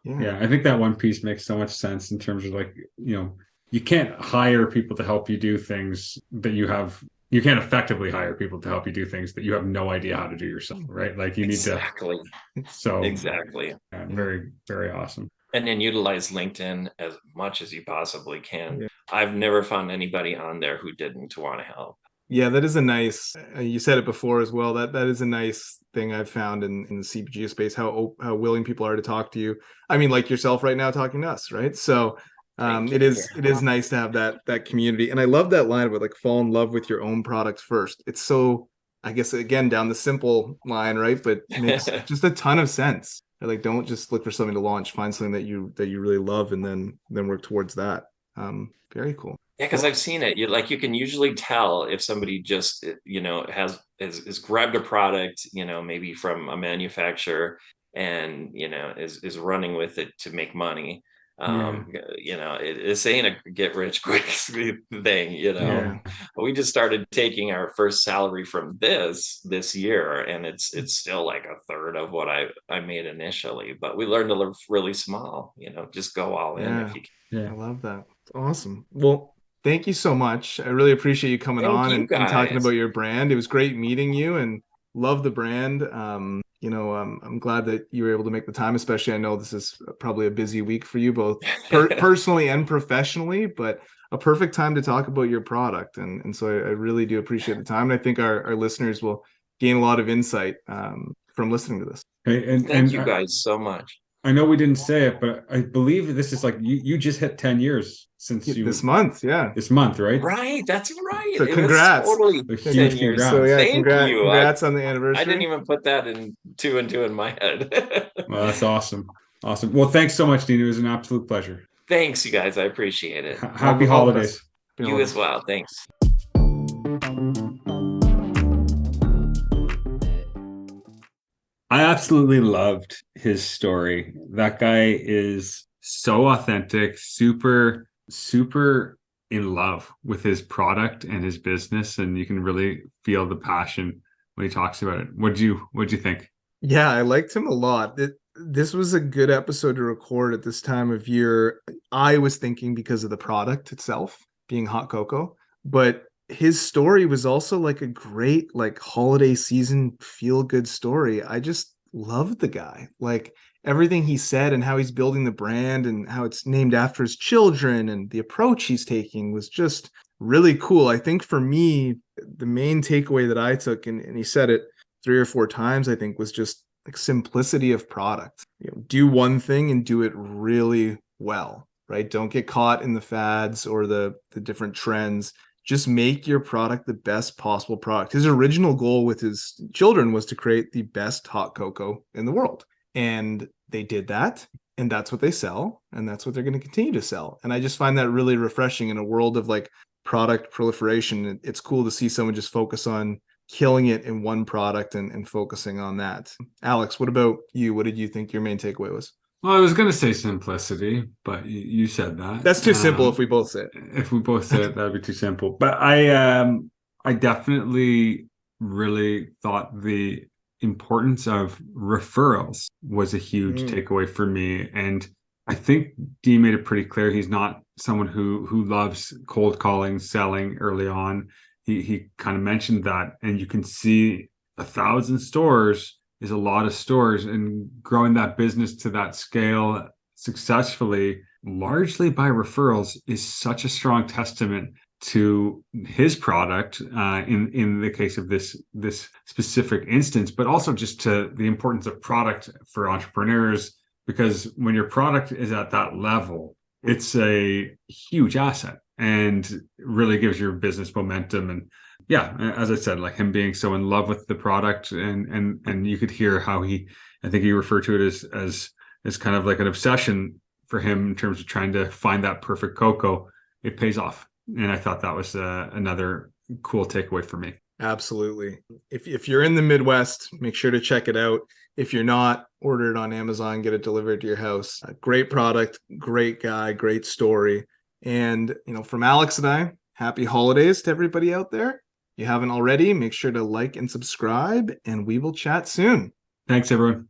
S2: Yeah. I think that one piece makes so much sense in terms of like, you can't hire people to help you do things that you can't effectively hire people to help you do things that you have no idea how to do yourself, right? Like you need to.
S1: Exactly.
S2: So
S1: Exactly.
S2: very, very awesome.
S1: And then utilize LinkedIn as much as you possibly can.
S3: Yeah.
S1: I've never found anybody on there who didn't want to help.
S3: Yeah, that is a nice. You said it before as well. That is a nice thing I've found in the CPG space. How willing people are to talk to you. I mean, like yourself right now talking to us, right? So,
S1: Thank
S3: it
S1: you.
S3: is nice to have that community. And I love that line about like fall in love with your own products first. It's so, I guess, again, down the simple line, right? But makes just a ton of sense. Like, don't just look for something to launch. Find something that you really love, and then work towards that. Very cool.
S1: Yeah, because I've seen it. You can usually tell if somebody just, has grabbed a product, maybe from a manufacturer, and is running with it to make money.
S2: Yeah.
S1: This ain't a get rich quick thing.
S2: Yeah.
S1: We just started taking our first salary from this year, and it's still like a third of what I made initially. But we learned to live really small. Just go all in
S3: Yeah,
S1: if you can.
S2: Yeah.
S3: I love that. Awesome. Well, thank you so much. I really appreciate you coming
S1: Thank
S3: on
S1: you
S3: and talking about
S1: guys.
S3: your brand. It was great meeting you and love the brand. I'm glad that you were able to make the time, especially I know this is probably a busy week for you both personally and professionally, but a perfect time to talk about your product. And so I really do appreciate the time. And I think our listeners will gain a lot of insight from listening to this.
S1: Thank you guys so much.
S2: I know we didn't say it, but I believe this is like you just hit 10 years since
S3: This month, yeah.
S2: this month, right?
S1: Right, that's right.
S3: So
S1: It was
S3: congrats.
S1: totally
S2: A
S1: 10
S2: huge
S1: years.
S3: So
S2: congrats.
S3: yeah,
S1: Thank you.
S3: congrats on the
S1: I didn't
S3: anniversary.
S1: even put that in two and two in my head.
S2: Well, that's awesome. Awesome. Well, thanks so much, Dean. It was an absolute pleasure.
S1: Thanks, you guys. I appreciate it.
S2: Happy
S3: All the
S2: holidays.
S3: best.
S1: You as well. Thanks.
S2: I absolutely loved his story. That guy is so authentic, super, super in love with his product and his business, and you can really feel the passion when he talks about it. What'd you think?
S3: Yeah, I liked him a lot. This was a good episode to record at this time of year. I was thinking because of the product itself being hot cocoa, but his story was also like a great like holiday season feel good story. I just loved the guy. Like everything he said and how he's building the brand and how it's named after his children and the approach he's taking was just really cool. I think for me, the main takeaway that I took, and he said it 3 or 4 times, I think, was just like simplicity of product. Do one thing and do it really well, right? Don't get caught in the fads or the different trends. Just make your product the best possible product. His original goal with his children was to create the best hot cocoa in the world. And they did that. And that's what they sell. And that's what they're going to continue to sell. And I just find that really refreshing in a world of like product proliferation. It's cool to see someone just focus on killing it in one product and focusing on that. Alex, what about you? What did you think your main takeaway was?
S2: Well, I was going to say simplicity, but you said that.
S3: That's too simple if we both say it.
S2: If we both say it, that'd be too simple. But I definitely really thought the importance of referrals was a huge takeaway for me. And I think Dean made it pretty clear he's not someone who loves cold calling, selling early on. He kind of mentioned that, and you can see 1,000 stores is a lot of stores, and growing that business to that scale successfully, largely by referrals, is such a strong testament to his product in the case of this specific instance, but also just to the importance of product for entrepreneurs, because when your product is at that level, it's a huge asset and really gives your business momentum. And yeah, as I said, like him being so in love with the product, and you could hear how I think he referred to it as kind of like an obsession for him in terms of trying to find that perfect cocoa. It pays off. And I thought that was another cool takeaway for me.
S3: Absolutely. If you're in the Midwest, make sure to check it out. If you're not, order it on Amazon, get it delivered to your house. Great product, great guy, great story. And, from Alex and I, happy holidays to everybody out there. If you haven't already, make sure to like and subscribe, and we will chat soon.
S2: Thanks, everyone.